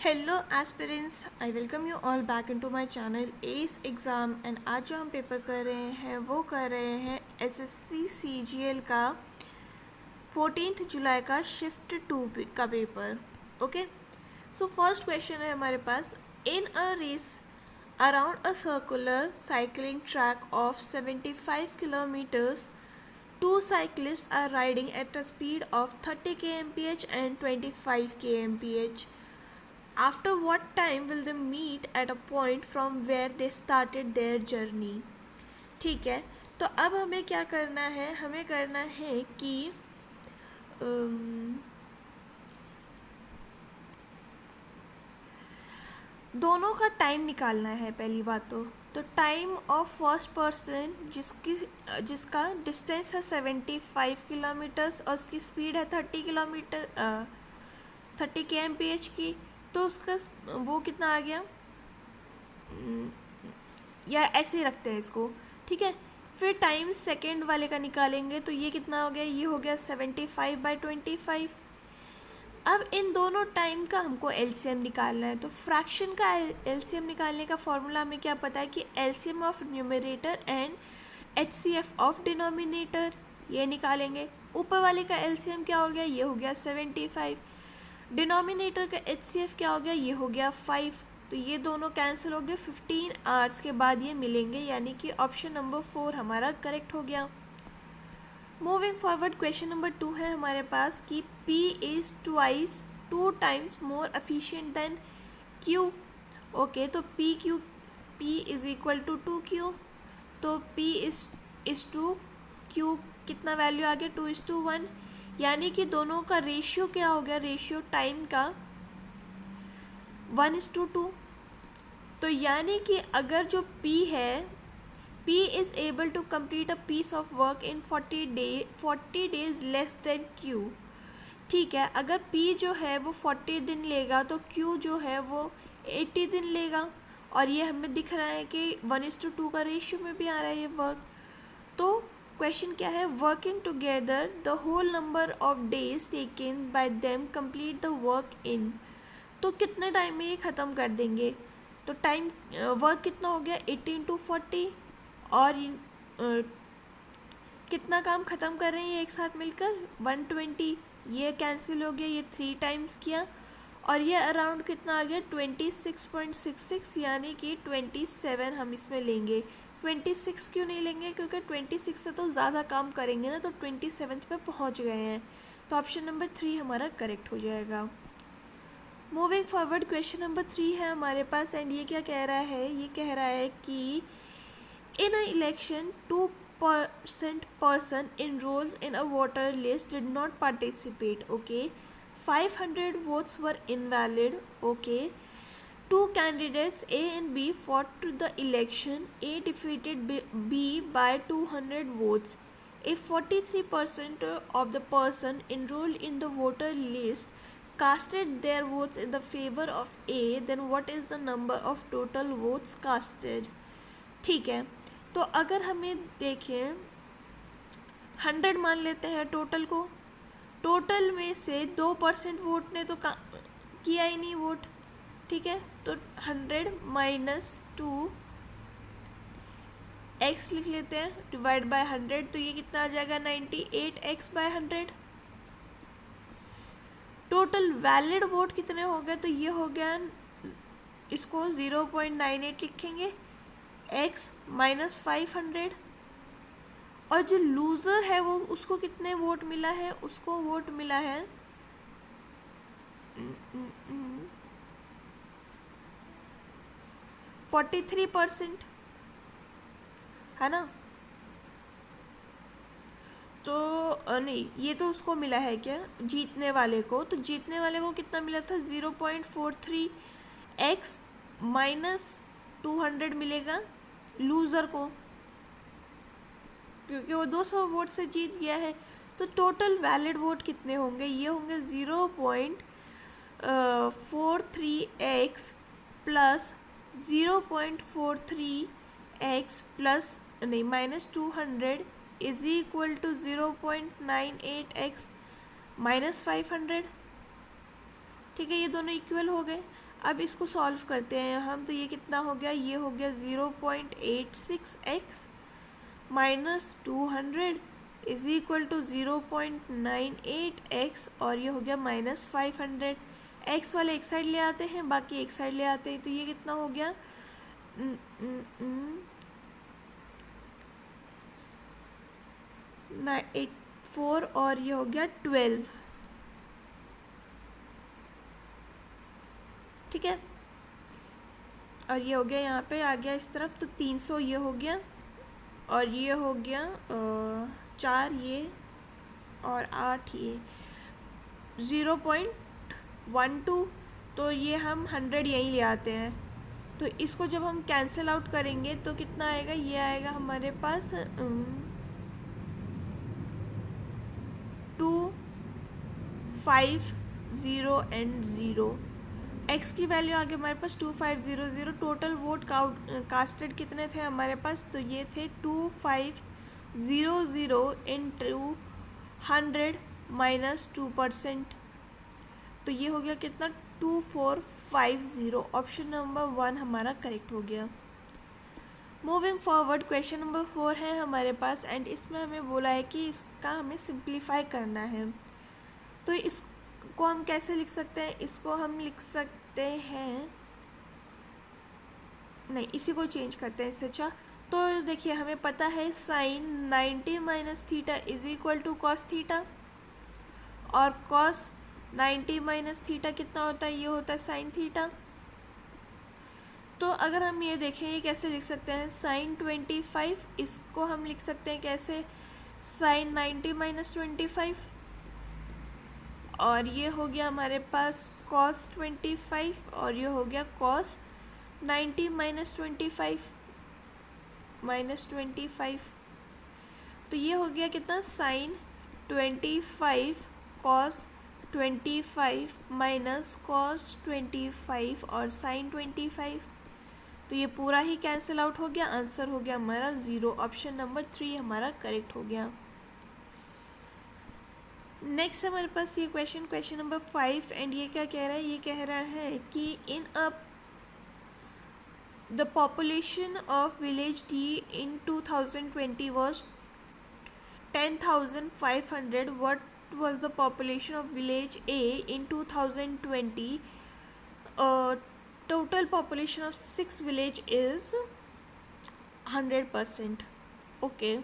Hello aspirants, I welcome you all back into my channel S exam. And आज जो हम paper कर रहे हैं वो कर रहे हैं एसएससी सीजीएल का 14 जुलाई का शिफ्ट 2 का paper. Okay, so first question है हमारे पास। In a race around a circular cycling track of 75 kilometers, two cyclists are riding at a speed of 30 kmph and 25 kmph. After what time will they meet at a point from where they started their journey? ठीक है, तो अब हमें क्या करना है, हमें करना है कि दोनों का टाइम निकालना है। पहली बात तो टाइम ऑफ फर्स्ट पर्सन जिसका डिस्टेंस है 75 किलोमीटर्स और उसकी स्पीड है 30 kmph की, तो उसका वो कितना आ गया, या ऐसे ही रखते हैं इसको। ठीक है, फिर टाइम सेकेंड वाले का निकालेंगे तो ये कितना हो गया, ये हो गया 75/25। अब इन दोनों टाइम का हमको एलसीएम निकालना है। तो फ्रैक्शन का एलसीएम निकालने का फॉर्मूला हमें क्या पता है कि LCM of numerator and HCF of denominator, ये निकालेंगे। ऊपर वाले का एलसीएम क्या हो गया, ये हो गया 75। डिनोमिनेटर का एचसीएफ क्या हो गया, ये हो गया 5। तो ये दोनों कैंसिल हो गए, 15 आवर्स के बाद ये मिलेंगे, यानी कि ऑप्शन नंबर 4 हमारा करेक्ट हो गया। मूविंग फॉरवर्ड, क्वेश्चन नंबर 2 है हमारे पास कि P is two times more efficient than Q। Okay, तो P is equal to 2Q, तो P इज़ टू Q कितना वैल्यू आ गया, 2:1, यानी कि दोनों का रेशियो क्या हो गया, रेशियो टाइम का 1:2। तो यानी कि अगर जो P है, P is able to complete a piece of work in 40 days less than Q। ठीक है, अगर P जो है वो 40 दिन लेगा तो Q जो है वो 80 दिन लेगा, और ये हमें दिख रहा है कि 1:2 का रेशियो में भी आ रहा है ये वर्क। तो क्वेश्चन क्या है, working together the whole number of days taken by them complete the work in. तो कितने टाइम में ये ख़त्म कर देंगे, तो टाइम वर्क कितना हो गया 18 × 40, और कितना काम ख़त्म कर रहे हैं ये एक साथ मिलकर 120। ये कैंसिल हो गया, ये 3 टाइम्स किया, और ये अराउंड कितना आ गया 26.66, यानी कि 27 हम इसमें लेंगे। 26 क्यों नहीं लेंगे, क्योंकि 26 से तो ज़्यादा काम करेंगे ना, तो 27 पे पहुंच गए हैं, तो ऑप्शन नंबर 3 हमारा करेक्ट हो जाएगा। मूविंग फॉरवर्ड, क्वेश्चन नंबर 3 है हमारे पास, एंड ये क्या कह रहा है, ये कह रहा है कि in an election 2% person enrolls in a voter list did not participate. Okay, 500 votes were invalid. Okay, two candidates A and B fought to the election. A defeated B by 200 votes. If 43% of the person enrolled in the voter list casted their votes in the favor of A, then what is the number of total votes casted? ठीक है, तो अगर हमें देखें 100 मान लेते हैं total को, टोटल में से 2% वोट ने तो किया ही नहीं वोट। ठीक है, तो 100 - 2 x लिख लेते हैं, डिवाइड बाय 100, तो ये कितना आ जाएगा 98x/100। टोटल वैलिड वोट कितने हो गए, तो ये हो गया, इसको 0.98 लिखेंगे, x - 500, और जो लूज़र है वो उसको कितने वोट मिला है, उसको वोट मिला है 43%, है ना। तो नहीं, ये तो उसको मिला है क्या, जीतने वाले को, तो जीतने वाले को कितना मिला था 0.43, x - 200 मिलेगा लूज़र को, क्योंकि वो 200 वोट से जीत गया है। तो टोटल वैलिड वोट कितने होंगे, ये होंगे 0.43x प्लस 0.43x प्लस नहीं -200 इज इक्वल टू 0.98x - 500। ठीक है, ये दोनों इक्वल हो गए। अब इसको सॉल्व करते हैं हम, तो ये कितना हो गया, ये हो गया 0.86x minus 200 is equal to 0.98x, और ये हो गया माइनस 500। एक्स वाले एक साइड ले आते हैं, बाकी एक साइड ले आते हैं, तो ये कितना हो गया 4 और ये हो गया 12। ठीक है, और ये हो गया यहाँ पे आ गया इस तरफ, तो 300 ये हो गया, और ये हो गया 4 ये, और 8 ये 0.12, तो ये हम 100 यहीं ले आते हैं। तो इसको जब हम कैंसिल आउट करेंगे तो कितना आएगा, ये आएगा हमारे पास 2 5 0 एंड 0। एक्स की वैल्यू आ गई हमारे पास 2500। टोटल वोट कास्टेड कितने थे हमारे पास, तो ये थे 2500 इंटू 100 माइनस 2%, तो ये हो गया कितना 2450। ऑप्शन नंबर 1 हमारा करेक्ट हो गया। मूविंग फॉरवर्ड, क्वेश्चन नंबर 4 है हमारे पास, एंड इसमें हमें बोला है कि इसका हमें सिंप्लीफाई करना है। तो इसको हम कैसे लिख सकते हैं, इसको हम लिख सकते हैं, नहीं इसी को चेंज करते हैं इससे अच्छा। तो देखिए हमें पता है sine 90 minus theta is equal to cos theta, और कॉस 90 माइनस थीटा कितना होता है, ये होता है साइन थीटा। तो अगर हम ये देखें ये कैसे लिख सकते हैं, साइन 25, इसको हम लिख सकते हैं कैसे, साइन 90 माइनस 25, और ये हो गया हमारे पास कॉस 25, और ये हो गया कॉस 90 माइनस 25, तो ये हो गया कितना, साइन 25 कॉस 25 माइनस कॉस 25 और साइन 25, तो ये पूरा ही कैंसिल आउट हो गया। आंसर हो गया हमारा 0। ऑप्शन नंबर 3 हमारा करेक्ट हो गया। नेक्स्ट हमारे पास ये क्वेश्चन नंबर 5, एंड ये क्या कह रहा है, ये कह रहा है कि in a the population of village D in 2020 was 10,500. What was the population of village A in 2020? Total population of 6 village is 100%. Okay.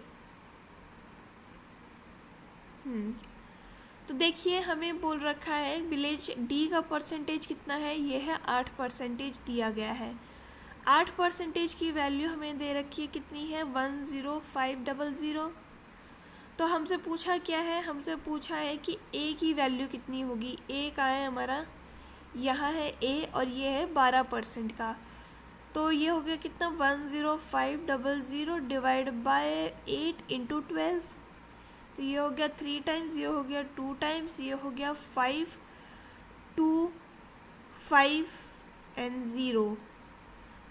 तो देखिए हमें बोल रखा है विलेज डी का परसेंटेज कितना है, ये है 8% दिया गया है। 8% की वैल्यू हमें दे रखी है कितनी है, 10500। तो हमसे पूछा क्या है, हमसे पूछा है कि ए की वैल्यू कितनी होगी। ए का है हमारा, यहाँ है ए, और ये है 12% का, तो ये हो गया कितना 10500 डिवाइड बाय 8 इंटू 12, तो ये हो गया 3 टाइम्स, ये हो गया 2 टाइम्स, ये हो गया 5 2 5 एंड 0।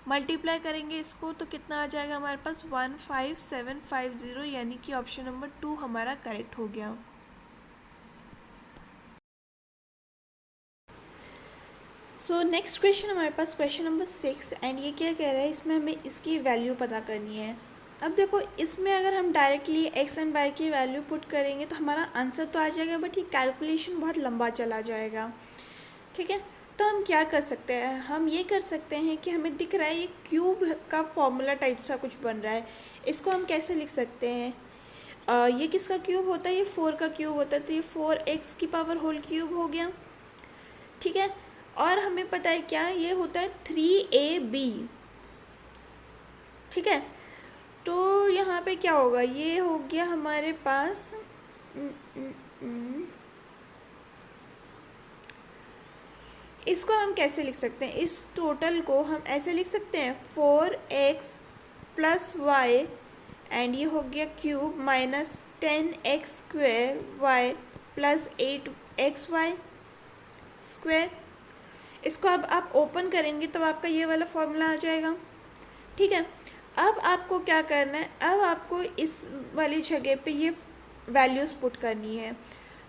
मल्टीप्लाई करेंगे इसको तो कितना आ जाएगा हमारे पास 15750, यानी कि ऑप्शन नंबर 2 हमारा करेक्ट हो गया। सो नेक्स्ट क्वेश्चन हमारे पास क्वेश्चन नंबर 6, एंड ये क्या कह रहा है, इसमें हमें इसकी वैल्यू पता करनी है। अब देखो इसमें अगर हम डायरेक्टली एक्स एंड वाई की वैल्यू पुट करेंगे तो हमारा आंसर तो आ जाएगा, बट ये कैलकुलेशन बहुत लंबा चला जाएगा। ठीक है, तो हम क्या कर सकते हैं, हम ये कर सकते हैं कि हमें दिख रहा है ये क्यूब का फॉर्मूला टाइप सा कुछ बन रहा है। इसको हम कैसे लिख सकते हैं, ये किसका क्यूब होता है, ये 4 का क्यूब होता है, तो ये 4x की पावर होल क्यूब हो गया। ठीक है, और हमें पता है क्या, ये होता है 3ab। ठीक है, तो यहाँ पे क्या होगा, ये हो गया हमारे पास इसको हम कैसे लिख सकते हैं, इस टोटल को हम ऐसे लिख सकते हैं 4x प्लस वाई, एंड ये हो गया cube minus 10x square y plus 8xy square. इसको अब आप ओपन करेंगे तो आपका ये वाला फॉर्मूला आ जाएगा। ठीक है, अब आपको क्या करना है, अब आपको इस वाली जगह पे ये वैल्यूज़ पुट करनी है।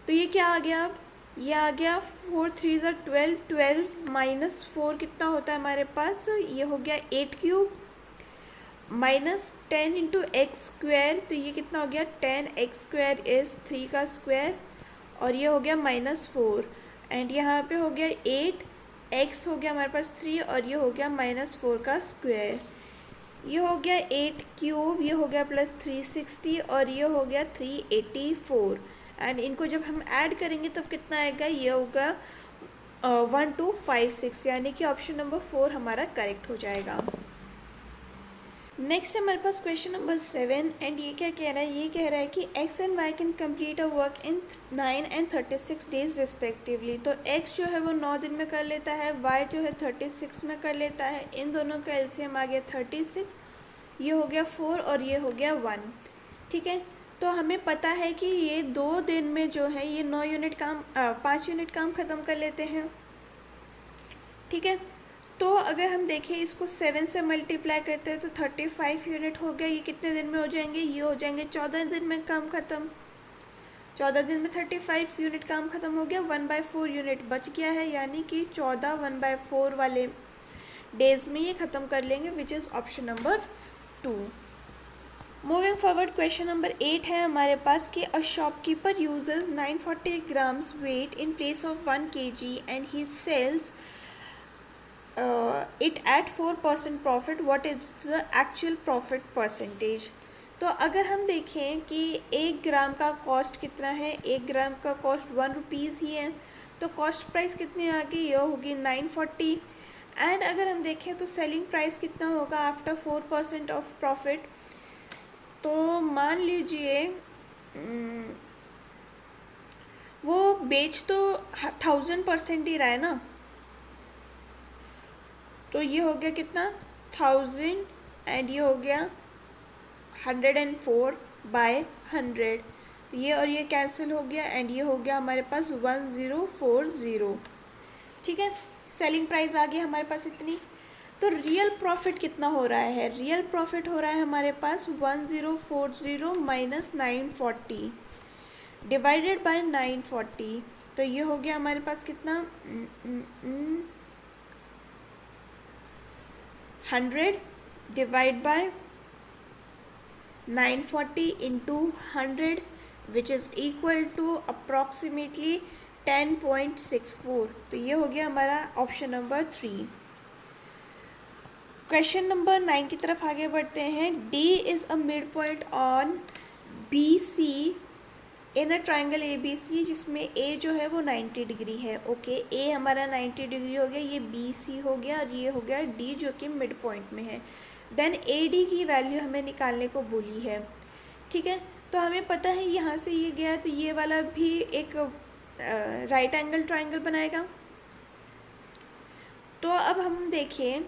तो ये क्या आ गया, अब ये आ गया 4 3 ज़ा 12, 12 माइनस 4 कितना होता है हमारे पास, ये हो गया 8 cube, minus 10 into x square, तो ये कितना हो गया 10 एक्स स्क्वायर इज़ 3 का स्क्वायर, और ये हो गया -4, एंड यहाँ पे हो गया 8 एक्स हो गया हमारे पास 3, और ये हो गया -4 का स्क्वायर, ये हो गया 8 क्यूब, ये हो गया प्लस 360, और ये हो गया 384, एंड इनको जब हम ऐड करेंगे तब कितना आएगा, ये होगा 1256, यानी कि ऑप्शन नंबर 4 हमारा करेक्ट हो जाएगा। नेक्स्ट हमारे पास क्वेश्चन नंबर 7, एंड ये क्या कह रहा है, ये कह रहा है कि x and y can complete a work in 9 and 36 days respectively. तो एक्स जो है वो 9 दिन में कर लेता है, वाई जो है 36 में कर लेता है, इन दोनों का एलसीएम आ गया 36, ये हो गया 4 और ये हो गया 1। ठीक है, तो हमें पता है कि ये 2 दिन में जो है ये 9 यूनिट काम 5 यूनिट काम ख़त्म कर लेते हैं। ठीक है, तो अगर हम देखें इसको 7 से मल्टीप्लाई करते हैं तो 35 यूनिट हो गया, ये कितने दिन में हो जाएंगे, ये हो जाएंगे 14 दिन में काम ख़त्म। 14 दिन में 35 यूनिट काम ख़त्म हो गया, 1/4 यूनिट बच गया है, यानी कि 14 1/4 वाले डेज में ये ख़त्म कर लेंगे, which is option number 2। Moving forward, question number 8 है हमारे पास कि अ shopkeeper uses 940 grams weight in place of 1 kg and he sells it at 4% profit, what is the actual profit percentage. तो अगर हम देखें कि 1 ग्राम का कॉस्ट कितना है, 1 ग्राम का कॉस्ट 1 रुपीज़ ही है, तो कॉस्ट प्राइस कितनी आ गई, यह होगी 940, एंड अगर हम देखें तो सेलिंग प्राइस कितना होगा आफ्टर 4% ऑफ प्रॉफिट। तो मान लीजिए वो बेच तो 1000% ही रहा है ना, तो ये हो गया कितना 1000, एंड ये हो गया 104/100, तो ये और ये कैंसिल हो गया, एंड ये हो गया हमारे पास 1040। ठीक है, सेलिंग प्राइस आ गई हमारे पास इतनी। तो रियल प्रॉफिट कितना हो रहा है, रियल प्रॉफिट हो रहा है हमारे पास 1040 माइनस 940 डिवाइडेड बाय 940, तो ये हो गया हमारे पास कितना 100 divide by 940 into 100 which is equal to approximately 10.64, तो ये हो गया हमारा ऑप्शन नंबर 3। क्वेश्चन नंबर 9 की तरफ आगे बढ़ते हैं। D is a mid point on B C in a triangle A B C, जिसमें ए जो है वो 90 डिग्री है। ओके, ए हमारा 90 डिग्री हो गया, ये बी सी हो गया, और ये हो गया डी जो कि मिड पॉइंट में है। देन ए डी की वैल्यू हमें निकालने को बोली है। ठीक है, तो हमें पता है यहाँ से ये गया तो ये वाला भी एक राइट एंगल ट्राइंगल बनाएगा। तो अब हम देखें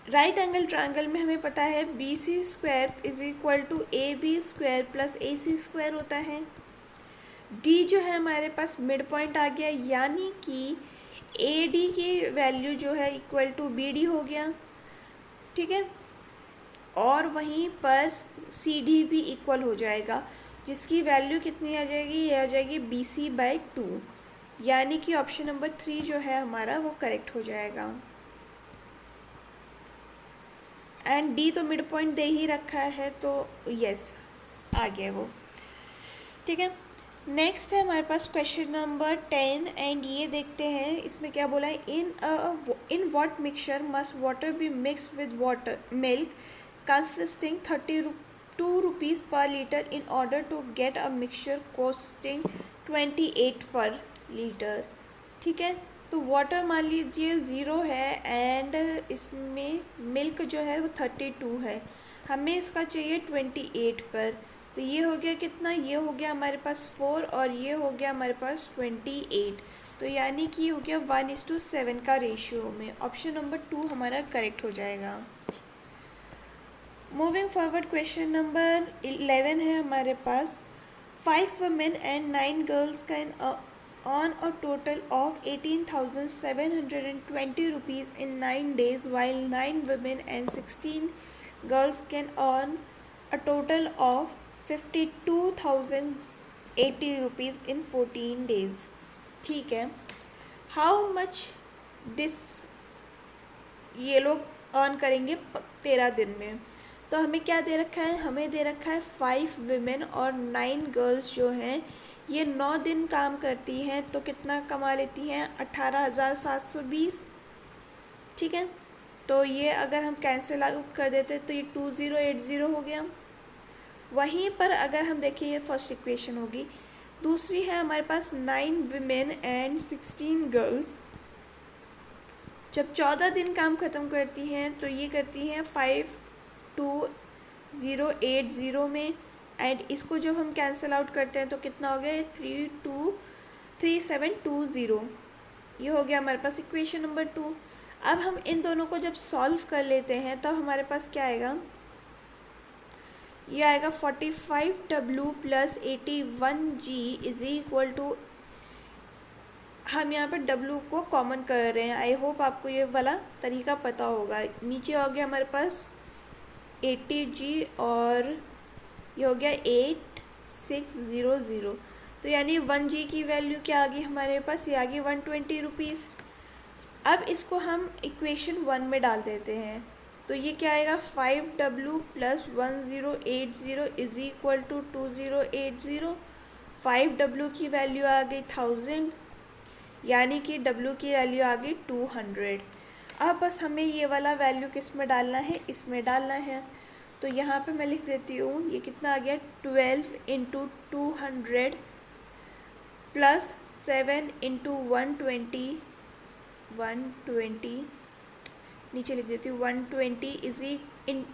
राइट एंगल ट्राइंगल में हमें पता है B C square is equal to A B square plus A C square होता है। डी जो है हमारे पास मिड पॉइंट आ गया, यानी कि ए डी की वैल्यू जो है इक्वल टू बी डी हो गया। ठीक है, और वहीं पर सी डी भी इक्वल हो जाएगा, जिसकी वैल्यू कितनी आ जाएगी, ये आ जाएगी बी सी बाई 2, यानी कि ऑप्शन नंबर 3 जो है हमारा वो करेक्ट हो जाएगा। एंड डी तो मिड पॉइंट दे ही रखा है, तो यस आ गया वो। ठीक है, नेक्स्ट है हमारे पास क्वेश्चन नंबर 10, एंड ये देखते हैं इसमें क्या बोला है। In what mixture must water be mix with water milk consisting 32 rupees per litre in order to get a mixture costing 28 per litre. ठीक है, तो वाटर मान लीजिए 0 है, एंड इसमें मिल्क जो है वो 32 है, हमें इसका चाहिए 28 पर, तो ये हो गया कितना, ये हो गया हमारे पास 4, और ये हो गया हमारे पास 28, तो यानी कि हो गया 1:7 का रेशियो में। ऑप्शन नंबर 2 हमारा करेक्ट हो जाएगा। मूविंग फॉरवर्ड, क्वेश्चन नंबर 11 है हमारे पास। 5 women and 9 girls can earn a total of 18,720 rupees in 9 days, while 9 women and 16 girls can earn a total of 52,000 ₹80 in 14 days। ठीक है, हाउ मच दिस ये लोग earn करेंगे 13 दिन में। तो हमें क्या दे रखा है, हमें दे रखा है 5 विमेन और 9 गर्ल्स जो हैं ये 9 दिन काम करती हैं तो कितना कमा लेती हैं, 18,720। ठीक है, तो ये अगर हम कैंसिल आउट कर देते तो ये 2080 हो गया। वहीं पर अगर हम देखें, ये फर्स्ट इक्वेशन होगी। दूसरी है हमारे पास 9 विमेन एंड 16 गर्ल्स। जब 14 दिन काम ख़त्म करती हैं तो ये करती हैं 52080 में, एंड इसको जब हम कैंसिल आउट करते हैं तो कितना हो गया, 3720। ये हो गया हमारे पास इक्वेशन नंबर 2। अब हम इन दोनों को जब सॉल्व कर लेते हैं तब हमारे पास क्या आएगा, ये आएगा 45W + 81G is equal to, हम यहाँ पर W को कॉमन कर रहे हैं। आई होप आपको ये वाला तरीका पता होगा। नीचे हो गया हमारे पास 80G और ये हो गया 8600। तो यानी 1G की वैल्यू क्या आ गई हमारे पास, ये आ गई ₹120। अब इसको हम इक्वेशन 1 में डाल देते हैं तो ये क्या आएगा, 5W + 1080 is equal to 2080। 5W की वैल्यू आ गई 1000, यानी कि W की वैल्यू आ गई 200। अब बस हमें ये वाला वैल्यू किस में डालना है, इसमें डालना है। तो यहाँ पे मैं लिख देती हूँ, ये कितना आ गया, 12 × 200 + 7 × 120 नीचे लिख देती हूँ 120 इज इन,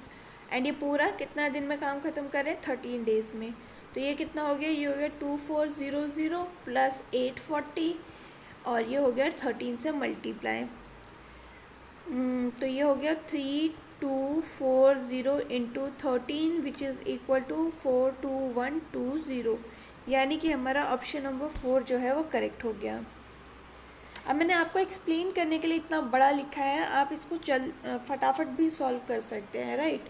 एंड ये पूरा कितना दिन में काम ख़त्म कर रहे हैं, 13 डेज़ में। तो ये कितना हो गया, ये हो गया 2400 + 840 और ये हो गया 13 से मल्टीप्लाई। तो ये हो गया 3240 × 13 विच इज़ इक्वल टू 42120, यानी कि हमारा ऑप्शन नंबर 4 जो है वो करेक्ट हो गया। अब मैंने आपको एक्सप्लेन करने के लिए इतना बड़ा लिखा है, आप इसको फटाफट भी सॉल्व कर सकते हैं, राइट।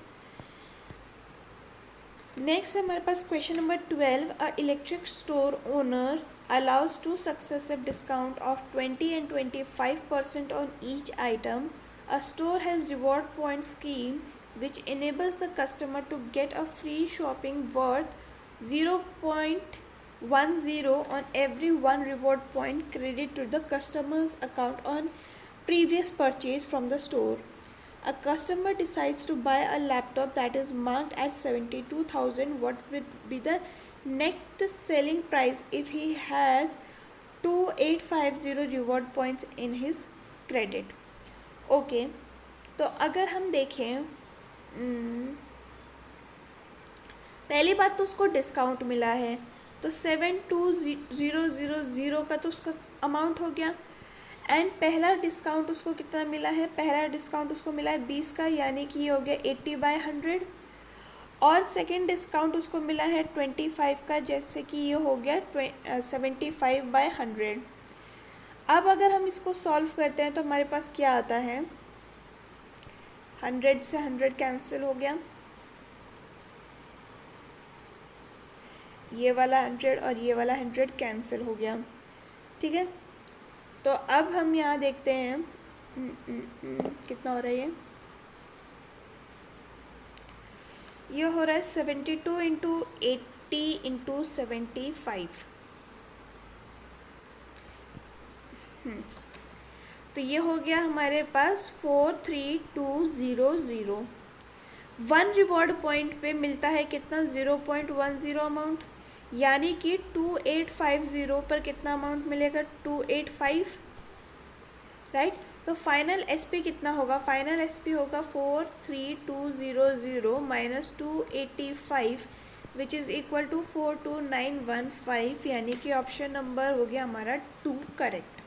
नेक्स्ट है हमारे पास question number 12। A electric store owner allows 2 successive discount of 20 and 25% on each item. A store has reward point scheme which enables the customer to get a free shopping worth 0.10 on every 1 reward point credit to the customer's account on previous purchase from the store. A customer decides to buy a laptop that is marked at 72,000. What would be the next selling price if he has 2850 reward points in his credit? Okay, तो अगर हम देखें, पहली बात तो उसको discount मिला है, तो 72000 का तो उसका अमाउंट हो गया। एंड पहला डिस्काउंट उसको कितना मिला है, पहला डिस्काउंट उसको मिला है 20 का, यानी कि ये हो गया 80/100। और सेकंड डिस्काउंट उसको मिला है 25 का, जैसे कि ये हो गया 75/100। अब अगर हम इसको सॉल्व करते हैं तो हमारे पास क्या आता है, 100 से 100 कैंसिल हो गया, ये वाला 100 और ये वाला 100 कैंसिल हो गया। ठीक है, तो अब हम यहाँ देखते हैं कितना हो रहा है, ये हो रहा है 72 × 80 × 75। तो ये हो गया हमारे पास 43200। 1 रिवॉर्ड पॉइंट पे मिलता है कितना, 0.10 अमाउंट, यानी कि 2850 पर कितना अमाउंट मिलेगा, 285, राइट। तो फाइनल एसपी कितना होगा, फाइनल एसपी होगा 43200 minus 285 which is equal to 42915, यानी कि ऑप्शन नंबर हो गया हमारा 2 correct.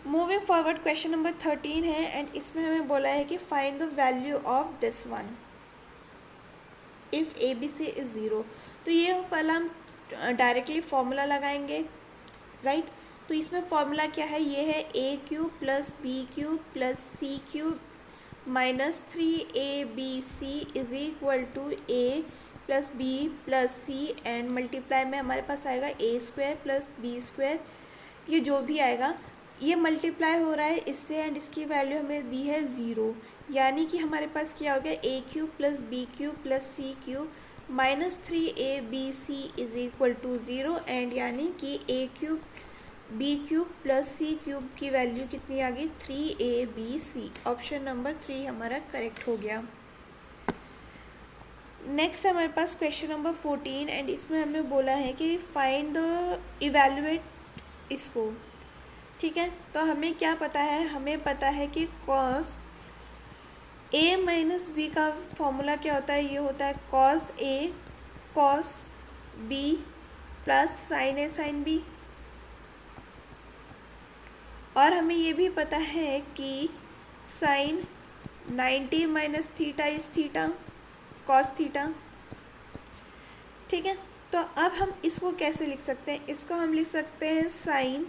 Moving forward, question number 13 है एंड इसमें हमें बोला है कि find the value of this one if ABC is 0। तो ये पहला हम डायरेक्टली फॉर्मूला लगाएंगे, राइट। तो इसमें फॉर्मूला क्या है, ये है AQ + BQ + CQ - 3ABC is equal to A plus B plus C and multiply में हमारे पास आएगा A square plus B square, ये जो भी आएगा ये मल्टीप्लाई हो रहा है इससे एंड इसकी वैल्यू हमें दी है 0, यानी कि हमारे पास क्या हो गया A cube plus B cube plus C cube minus 3abc is equal to 0 and यानी कि A cube B cube plus C cube की वैल्यू कितनी आ गई 3abc। ऑप्शन नंबर 3 हमारा करेक्ट हो गया। नेक्स्ट हमारे पास क्वेश्चन नंबर 14 एंड इसमें हमें बोला है कि फाइंड द इवैल्यूएट इसको, ठीक है। तो हमें क्या पता है, हमें पता है कि कॉस ए माइनस बी का फॉर्मूला क्या होता है, ये होता है cos A cos B plus sine A sine B. और हमें ये भी पता है कि sine 90 minus theta is theta cos theta, ठीक है। तो अब हम इसको कैसे लिख सकते हैं, इसको हम लिख सकते हैं साइन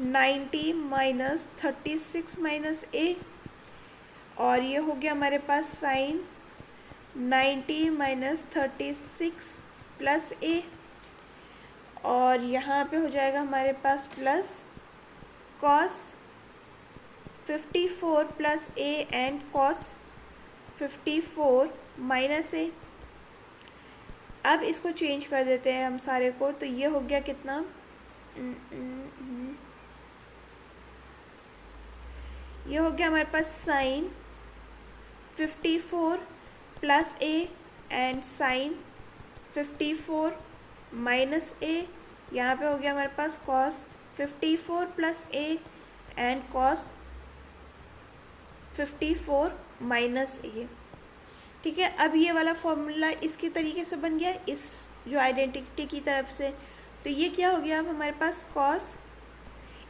90 माइनस 36 माइनस ए, और ये हो गया हमारे पास साइन 90 माइनस 36 प्लस ए, और यहाँ पे हो जाएगा हमारे पास plus cos 54 plus A and cos 54 minus A. अब इसको चेंज कर देते हैं हम सारे को, तो ये हो गया कितना ये हो गया हमारे पास sine 54 plus A and sine 54 minus A, यहाँ पे हो गया हमारे पास cos 54 plus A and cos 54 minus A, ठीक है। अब ये वाला फॉर्मूला इसकी तरीके से बन गया इस जो आइडेंटिटी की तरफ से, तो ये क्या हो गया अब हमारे पास कॉस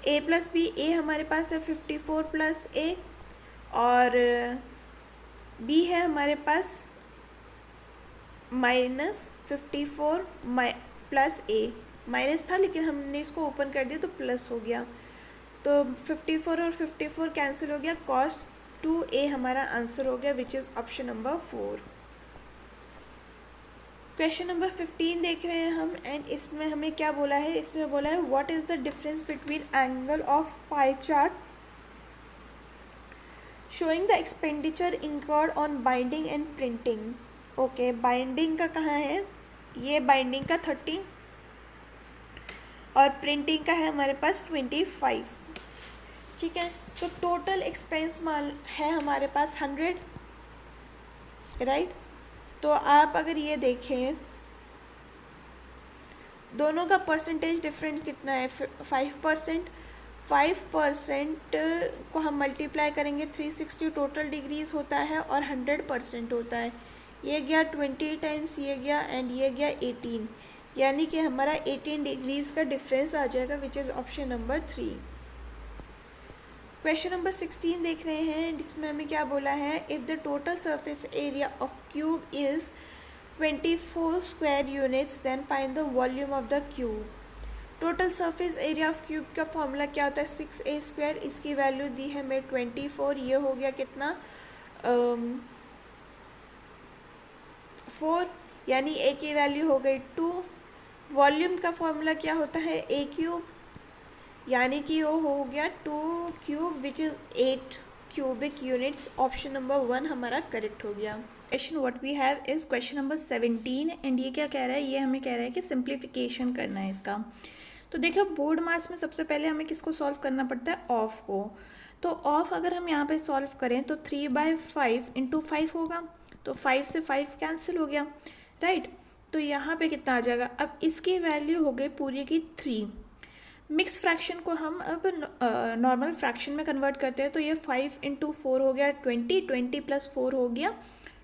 ए प्लस बी, ए हमारे पास है 54 प्लस ए और बी है हमारे पास माइनस 54 प्लस ए, माइनस था लेकिन हमने इसको ओपन कर दिया तो प्लस हो गया, तो 54 और 54 कैंसिल हो गया, कॉस 2a हमारा आंसर हो गया विच is option number 4। Question number 15 देख रहे हैं हम एंड इसमें हमें क्या बोला है, इसमें बोला है what is the difference between angle of pie chart showing the expenditure incurred on binding and printing. Okay, binding का कहाँ है, ये बाइंडिंग का 30 और प्रिंटिंग का है हमारे पास 25, ठीक है। तो टोटल एक्सपेंस माल है हमारे पास 100, राइट। तो आप अगर ये देखें दोनों का परसेंटेज डिफरेंट कितना है 5%, 5% को हम मल्टीप्लाई करेंगे 360 टोटल डिग्रीज होता है और 100% होता है, ये गया 20 टाइम्स, ये गया एंड ये गया 18, यानी कि हमारा 18 डिग्रीज का डिफरेंस आ जाएगा which is option number 3। Question number 16 देख रहे हैं जिसमें हमें क्या बोला है, if the total surface area of cube is 24 square units then find the volume of the cube. Total surface area of cube का फॉर्मूला क्या होता है 6a स्क्वायर, इसकी वैल्यू दी है हमें 24, ये हो गया कितना 4, यानी a की वैल्यू हो गई 2। वॉल्यूम का फॉर्मूला क्या होता है a क्यूब, यानी कि वो हो गया 2 cube which is 8 cubic units. Option number 1 हमारा करेक्ट हो गया। Question what we have is question number 17 and ये क्या कह रहा है, ये हमें कह रहा है कि सिंप्लीफिकेशन करना है इसका। तो देखो बोर्ड मास में सबसे पहले हमें किसको सॉल्व करना पड़ता है, ऑफ को। तो ऑफ अगर हम यहाँ पे सॉल्व करें तो 3/5 इंटू 5 होगा, तो 5 से 5 कैंसिल हो गया, राइट। तो यहाँ पे कितना आ जाएगा, अब इसकी वैल्यू हो गई पूरी की 3। मिक्स फ्रैक्शन को हम अब नॉर्मल फ्रैक्शन में कन्वर्ट करते हैं, तो ये 5 इंटू 4 हो गया 20, 20 प्लस 4 हो गया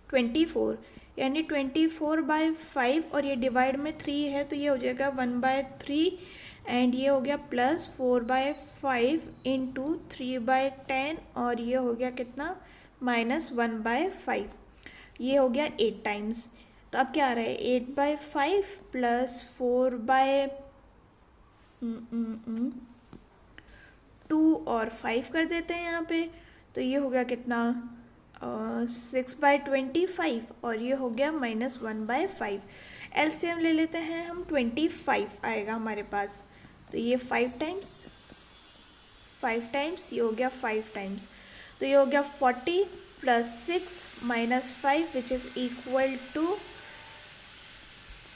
24, यानी 24/5 और ये डिवाइड में 3 है तो ये हो जाएगा 1/3 एंड ये हो गया प्लस 4/5 इंटू 3/10 और ये हो गया कितना -1/5, ये हो गया 8 टाइम्स। तो अब क्या आ रहा है 8/5 प्लस 4/2 और 5 कर देते हैं यहाँ पे, तो ये हो गया कितना 6/25 और ये हो गया -1/5। एलसीएम ले लेते हैं हम, 25 आएगा हमारे पास, तो ये 5 टाइम्स ये हो गया 5 टाइम्स, तो ये हो गया 40 + 6 - 5 which is equal to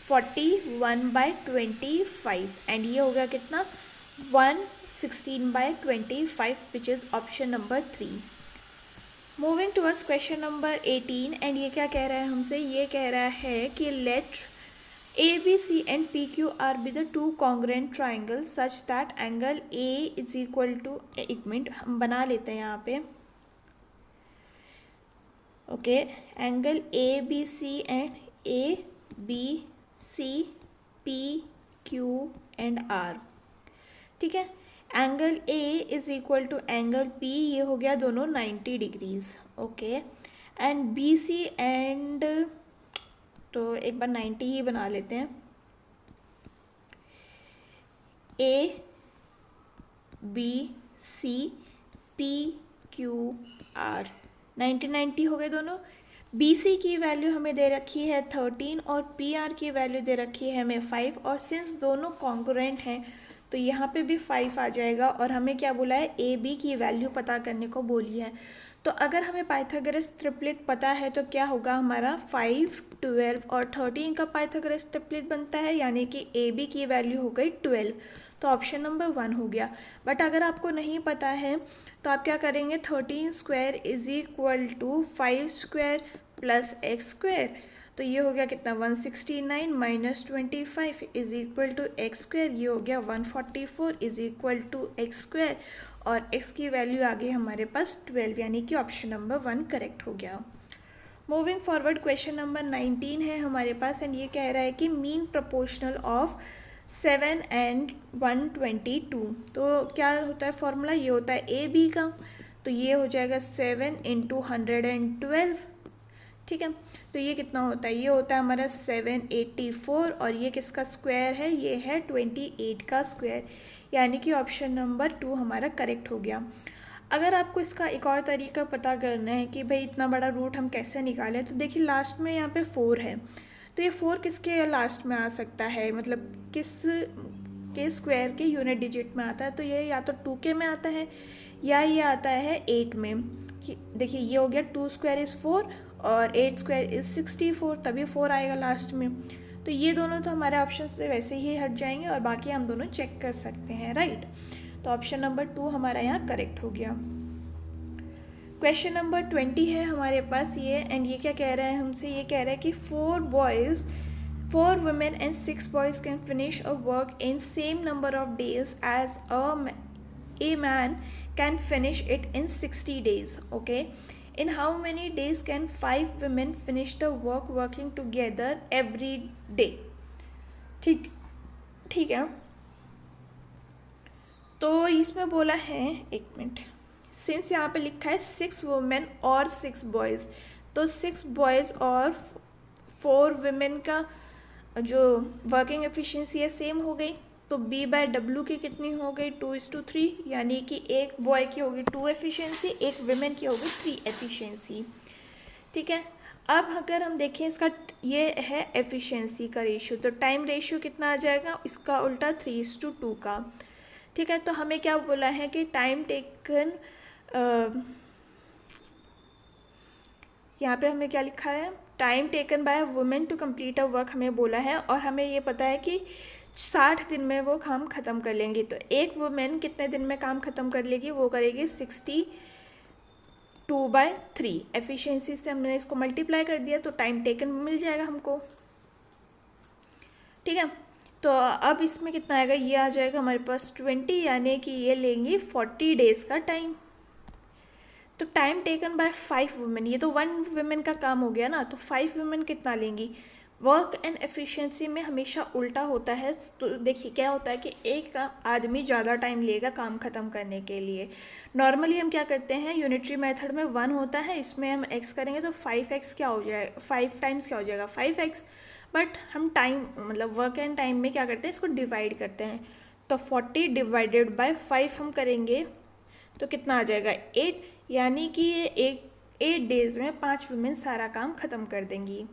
41/25 and ये हो गया कितना 116/25 which is option number 3। Moving towards question number 18 and ये क्या कह रहा है हमसे, ये कह रहा है कि late ABC and PQ are be the two congruent triangles such that angle A is equal to, एक मिनट हम बना लेते हैं यहाँ पे, okay, angle ABC and ABC PQ and R, ठीक है। Angle A is equal to angle P, ये हो गया दोनों 90 degrees, okay, and BC and, तो एक बार 90 ही बना लेते हैं, ABC PQR 90 हो गए दोनों। BC की वैल्यू हमें दे रखी है 13 और PR की वैल्यू दे रखी है हमें 5, और सिंस दोनों कॉन्ग्रुएंट हैं तो यहाँ पे भी 5 आ जाएगा, और हमें क्या बोला है AB की वैल्यू पता करने को बोली है। तो अगर हमें पाइथागोरस ट्रिपलेट पता है तो क्या होगा हमारा 5, 12 और 13 का पाइथागोरस ट्रिपलेट बनता है, यानी कि AB की वैल्यू हो गई 12, तो ऑप्शन नंबर 1 हो गया। बट अगर आपको नहीं पता है तो आप क्या करेंगे, 13² इज इक्वल टू 5² + x², तो ये हो गया कितना 169 - 25 इज इक्वल टू x², ये हो गया 144 इज इक्वल टू x², और x की वैल्यू आ गई हमारे पास 12, यानी कि ऑप्शन नंबर 1 करेक्ट हो गया। मूविंग फॉरवर्ड क्वेश्चन नंबर 19 है हमारे पास एंड ये कह रहा है कि मीन प्रोपोर्शनल ऑफ 7 and 122, तो क्या होता है फॉर्मूला, ये होता है AB का, तो ये हो जाएगा 7 × 112, ठीक है। तो ये कितना होता है, ये होता है हमारा 784, और ये किसका स्क्वायर है, ये है 28 का स्क्वायर, यानी कि ऑप्शन नंबर 2 हमारा करेक्ट हो गया। अगर आपको इसका एक और तरीका पता करना है कि भाई इतना बड़ा रूट हम कैसे निकालें, तो देखिए लास्ट में यहाँ पे 4 है, तो ये 4 किसके लास्ट में आ सकता है, मतलब किस के स्क्वायर के यूनिट डिजिट में आता है, तो ये या तो 2k में आता है या ये आता है 8 में। देखिए ये हो गया 2² इज़ 4 और 8² इज़ 64, तभी 4 आएगा लास्ट में, तो ये दोनों तो हमारे ऑप्शन से वैसे ही हट जाएंगे और बाकी हम दोनों चेक कर सकते हैं, राइट। तो ऑप्शन नंबर 2 हमारा यहाँ करेक्ट हो गया। क्वेश्चन नंबर 20 है हमारे पास ये, एंड ये क्या कह रहा है हमसे, ये कह रहा है कि 4 women and 6 boys can finish a work in same number of days as a man can finish it in 60 days, okay. In how many days can 5 women finish the work working together every day? ठीक है, तो इसमें बोला है, एक minute, since यहाँ पे लिखा है 6 वुमेन और 6 बॉयज़, तो 6 बॉयज़ और 4 वुमेन का जो वर्किंग एफिशिएंसी है सेम हो गई, तो B/W की कितनी हो गई 2:3, यानी कि एक बॉय की होगी 2 एफिशिएंसी, एक वुमेन की होगी 3 एफिशिएंसी, ठीक है। अब अगर हम देखें इसका, ये है एफिशिएंसी का रेशियो, तो टाइम रेशियो कितना आ जाएगा, इसका उल्टा 3:2 का, ठीक है। तो हमें क्या बोला है कि टाइम टेकन, यहाँ पे हमें क्या लिखा है, time taken by women to complete a work हमें बोला है, और हमें ये पता है कि 60 दिन में वो काम ख़त्म कर लेंगी, तो एक वुमेन कितने दिन में काम ख़त्म कर लेगी, वो करेगी 62/3, एफिशिएंसी से हमने इसको मल्टीप्लाई कर दिया तो टाइम टेकन मिल जाएगा हमको, ठीक है। तो अब इसमें कितना आएगा, ये आ जाएगा हमारे पास 20, यानी कि ये लेंगी 40 डेज़ का टाइम। तो टाइम टेकन बाय 5 वुमेन, ये तो 1 वुमेन का काम हो गया ना, तो 5 वुमेन कितना लेंगी। वर्क एंड एफिशिएंसी में हमेशा उल्टा होता है, तो देखिए क्या होता है कि एक आदमी ज़्यादा टाइम लेगा काम ख़त्म करने के लिए। नॉर्मली हम क्या करते हैं, यूनिटरी मेथड में 1 होता है, इसमें हम x करेंगे तो 5x क्या हो जाएगा, 5 टाइम्स क्या हो जाएगा 5x, बट हम टाइम मतलब वर्क एंड टाइम में क्या करते हैं, इसको डिवाइड करते हैं, तो 40 डिवाइडेड बाय 5 हम करेंगे तो कितना आ जाएगा 8, यानी कि ये 8 डेज में 5 वुमेन सारा काम ख़त्म कर देंगी।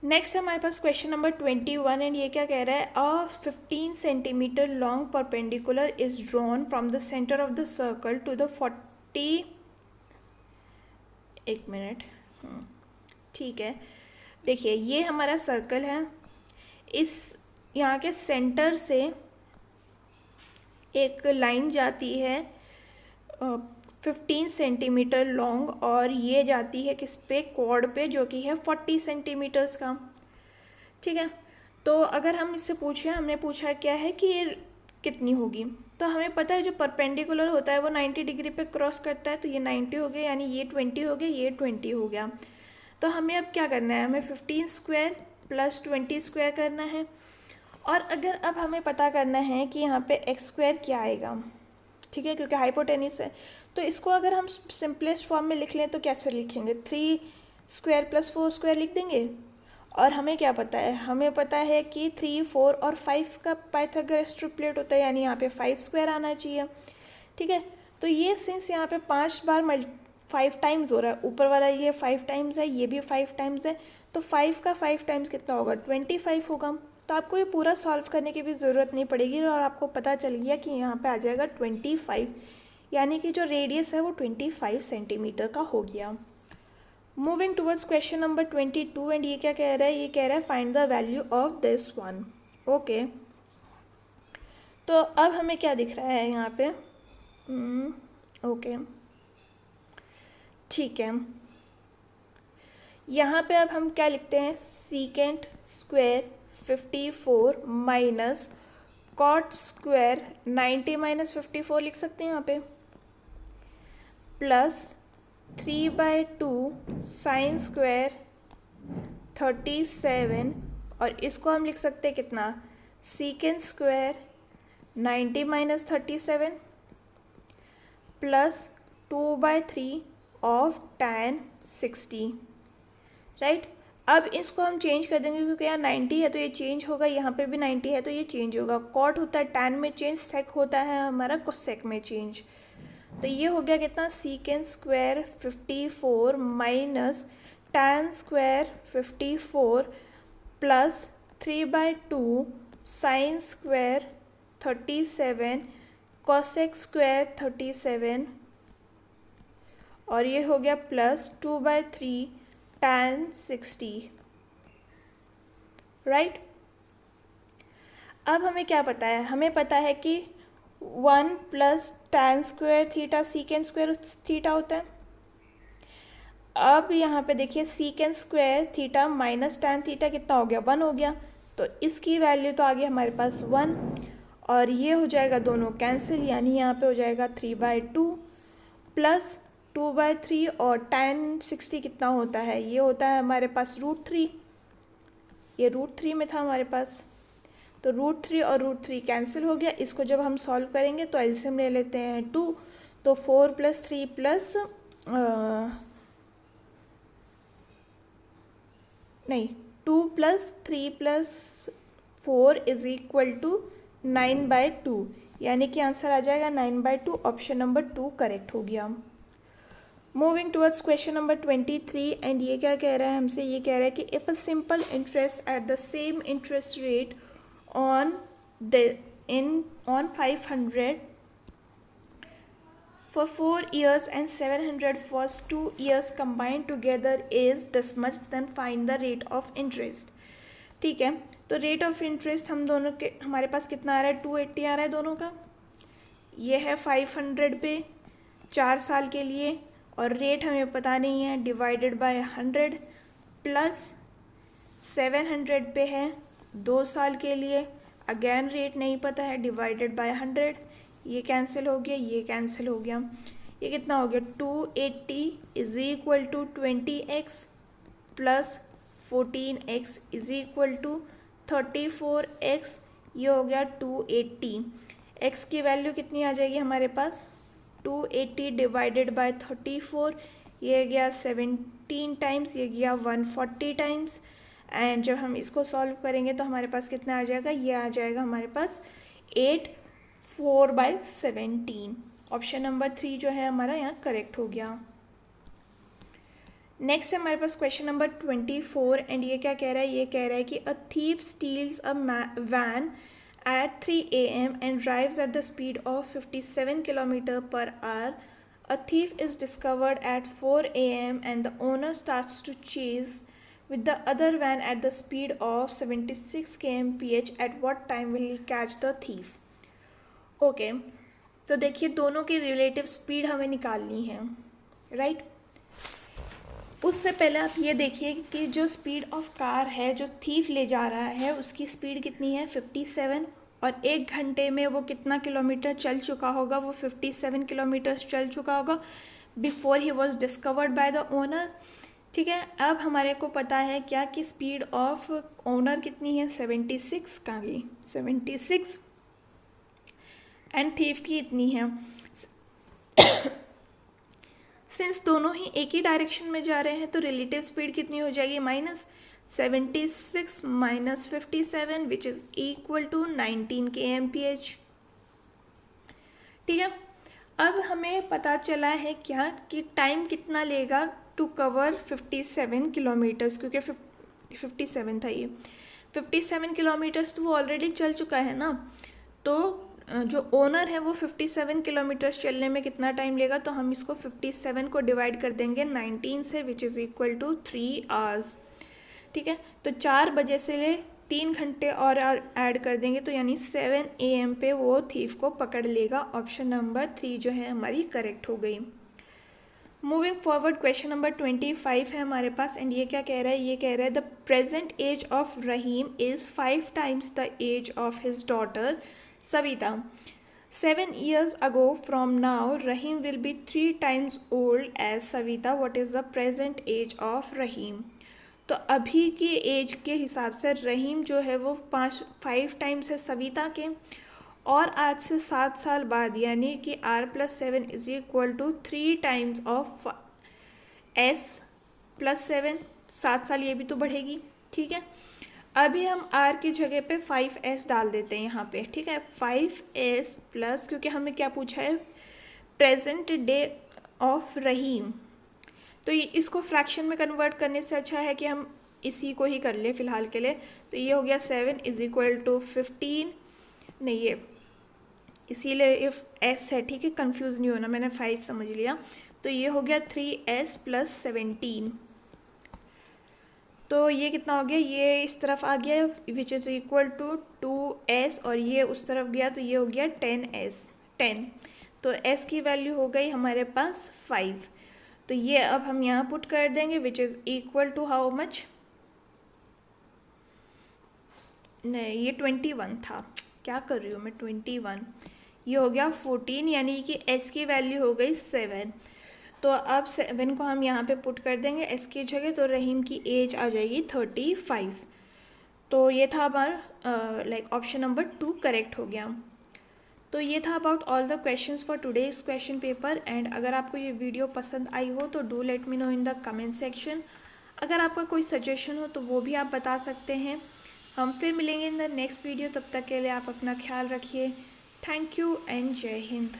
नेक्स्ट हमारे पास क्वेश्चन नंबर 21 एंड ये क्या कह रहा है, a 15 centimetre long perpendicular is drawn from the centre of the circle to the 40, एक मिनट, ठीक है, देखिए ये हमारा सर्कल है, इस यहाँ के सेंटर से एक लाइन जाती है 15 सेंटीमीटर लॉन्ग और ये जाती है किस पे, कॉर्ड पे, जो कि है 40 सेंटीमीटर्स का। ठीक है, तो अगर हम इससे पूछें, हमने पूछा क्या है कि ये कितनी होगी, तो हमें पता है जो परपेंडिकुलर होता है वो 90 डिग्री पे क्रॉस करता है, तो ये 90 हो गया, यानी ये 20 हो गया, ये 20 हो गया। तो हमें अब क्या करना है, हमें 15 स्क्वायर प्लस 20 स्क्वायर करना है। और अगर अब हमें पता करना है कि यहाँ पे एक्स स्क्वायर क्या आएगा, ठीक है, क्योंकि हाइपोटेन्यूस है, तो इसको अगर हम सिंपलेस्ट फॉर्म में लिख लें तो कैसे लिखेंगे, 3 स्क्वायर प्लस 4 स्क्वायर लिख देंगे। और हमें क्या पता है, हमें पता है कि 3, 4 और 5 का पाइथागोरस ट्रिपलेट होता है, यानी यहाँ पे 5 स्क्वायर आना चाहिए। ठीक है, तो ये सिंस यहाँ पे 5 बार 5 टाइम्स हो रहा है, ऊपर वाला ये 5 टाइम्स है, ये भी 5 टाइम्स है, तो 5 का 5 टाइम्स कितना होगा, 25 होगा। तो आपको ये पूरा सॉल्व करने की भी ज़रूरत नहीं पड़ेगी और आपको पता चल गया कि यहाँ पे आ जाएगा 25, यानी कि जो रेडियस है वो 25 सेंटीमीटर का हो गया। Moving towards question number 22 and ये क्या कह रहा है, ये कह रहा है find the value of this one. Okay, तो अब हमें क्या दिख रहा है यहाँ पे, ओके ठीक है, यहाँ पे अब हम क्या लिखते हैं, secant square 54 minus cot square 90 minus 54 लिख सकते हैं यहाँ पे, प्लस 3/2 साइन स्क्वायर 37, और इसको हम लिख सकते हैं कितना, secant square 90 minus 37 plus 2/3 of tan 60, right. अब इसको हम चेंज कर देंगे क्योंकि यहाँ 90 है तो ये चेंज होगा, यहाँ पे भी 90 है तो ये चेंज होगा। कॉट होता है tan में चेंज, सेक होता है हमारा कोसेक में चेंज। तो ये हो गया कितना, secant square 54 minus tan square 54 plus 3/2 sine square 37 cosec square 37, और ये हो गया प्लस 2/3 tan 60, राइट। अब हमें क्या पता है, हमें पता है कि 1 plus tan square theta secant square theta होता है। अब यहाँ पे देखिए secant square theta minus tan theta कितना हो गया, 1 हो गया, तो इसकी वैल्यू तो आ गई हमारे पास 1, और ये हो जाएगा दोनों कैंसिल, यानी यहाँ पे हो जाएगा 3/2 प्लस 2/3, और tan 60 कितना होता है, ये होता है हमारे पास √3, ये √3 में था हमारे पास, तो √3 और √3 कैंसिल हो गया। इसको जब हम सॉल्व करेंगे तो एलसीएम ले लेते हैं 2, तो 4 + 3 प्लस नहीं 2 + 3 + 4 = 9/2, यानी कि आंसर आ जाएगा 9/2, ऑप्शन नंबर 2 करेक्ट हो गया। Moving towards question number 23 and ये क्या कह रहा है हमसे, ये कह रहा है कि if a simple interest at the same interest rate on 500 for 4 years and 700 for 2 years combined together is this much, then find the rate of interest। ठीक है, तो रेट ऑफ इंटरेस्ट हम दोनों के, हमारे पास कितना आ रहा है, 280 आ रहा है दोनों का, ये है 500 पे 4 साल के लिए, और रेट हमें पता नहीं है, डिवाइडेड बाय 100 प्लस 700 पे है 2 साल के लिए, अगेन रेट नहीं पता है, डिवाइडेड बाय 100, ये कैंसिल हो गया, ये कैंसिल हो गया, ये कितना हो गया, 280 = 20x प्लस 14x = 34x, ये हो गया 280। x की वैल्यू कितनी आ जाएगी हमारे पास, 280 डिवाइडेड बाय 34, ये गया 17 टाइम्स, ये गया 140 टाइम्स, एंड जब हम इसको सॉल्व करेंगे तो हमारे पास कितना आ जाएगा, ये आ जाएगा हमारे पास 8/4/17, ऑप्शन नंबर 3 जो है हमारा यहाँ करेक्ट हो गया। नेक्स्ट है हमारे पास क्वेश्चन नंबर 24 एंड ये क्या कह रहा है, ये कह रहा है कि a thief steals a van at 3 a.m. and drives at the speed of 57 km per hour. A thief is discovered at 4 a.m. and the owner starts to chase with the other van at the speed of 76 km/h. At what time will he catch the thief? Okay तो देखिए दोनों की relative speed हमें निकालनी है, right. उससे पहले आप ये देखिए कि जो स्पीड ऑफ कार है जो थीफ ले जा रहा है उसकी स्पीड कितनी है 57, और 1 घंटे में वो कितना किलोमीटर चल चुका होगा, वो 57 किलोमीटर चल चुका होगा before he was discovered by the owner. ठीक है, अब हमारे को पता है क्या कि स्पीड ऑफ ओनर कितनी है 76, कहाँ गई 76, एंड थीफ की इतनी है। सिंस दोनों ही एक ही डायरेक्शन में जा रहे हैं तो रिलेटिव स्पीड कितनी हो जाएगी, -76 - 57 विच इज़ इक्वल टू 19 km/h। ठीक है, अब हमें पता चला है क्या कि टाइम कितना लेगा टू कवर 57 किलोमीटर्स, क्योंकि 57 था ये 57 किलोमीटर्स तो वो ऑलरेडी चल चुका है ना, तो जो ओनर है वो 57 किलोमीटर चलने में कितना टाइम लेगा, तो हम इसको 57 को डिवाइड कर देंगे 19 से which is equal to 3 hours. ठीक है, तो 4 बजे से ले 3 घंटे और ऐड कर देंगे तो यानी 7 AM पे वो थीफ को पकड़ लेगा। ऑप्शन नंबर 3 जो है हमारी करेक्ट हो गई। मूविंग फॉरवर्ड क्वेश्चन नंबर 25 है हमारे पास एंड ये क्या कह रहा है, ये कह रहा है the present age of Rahim is 5 times the age of his daughter Savita. 7 years ago from now, Rahim will be 3 times old as Savita. What is the present age of Rahim? तो अभी की एज के हिसाब से रहीम जो है वो 5 times है सविता के, और आज से 7 साल बाद यानी कि r+7 is equal to 3 times of s+7, 7 साल ये भी तो बढ़ेगी। ठीक है, अभी हम r की जगह पे 5s डाल देते हैं यहाँ पे। ठीक है, 5s प्लस, क्योंकि हमें क्या पूछा है, प्रेजेंट डे ऑफ रहीम, तो ये इसको फ्रैक्शन में कन्वर्ट करने से अच्छा है कि हम इसी को ही कर ले फ़िलहाल के लिए। तो ये हो गया 7 इज इक्वल टू 15, नहीं ये इसीलिए इफ s है, ठीक है, कंफ्यूज नहीं होना, मैंने 5 समझ लिया। तो ये हो गया 3s + 17, तो ये कितना हो गया, ये इस तरफ आ गया विच इज़ इक्वल टू 2s, और ये उस तरफ गया तो ये हो गया 10 तो s की वैल्यू हो गई हमारे पास 5। तो ये अब हम यहाँ पुट कर देंगे which is equal to how much, नहीं ये 21 था, क्या कर रही हूँ मैं 21, ये हो गया 14, यानी कि s की वैल्यू हो गई 7। तो अब 7 को हम यहाँ पे पुट कर देंगे s की जगह, तो रहीम की एज आ जाएगी 35। तो ये था हमारा लाइक ऑप्शन नंबर 2 करेक्ट हो गया। तो ये था about all the questions for today's question paper. And अगर आपको ये वीडियो पसंद आई हो तो do let me know in the comment section. अगर आपका कोई सजेशन हो तो वो भी आप बता सकते हैं। हम फिर मिलेंगे इन द नेक्स्ट वीडियो, तब तक के लिए आप अपना ख्याल रखिए। थैंक यू एंड जय हिंद।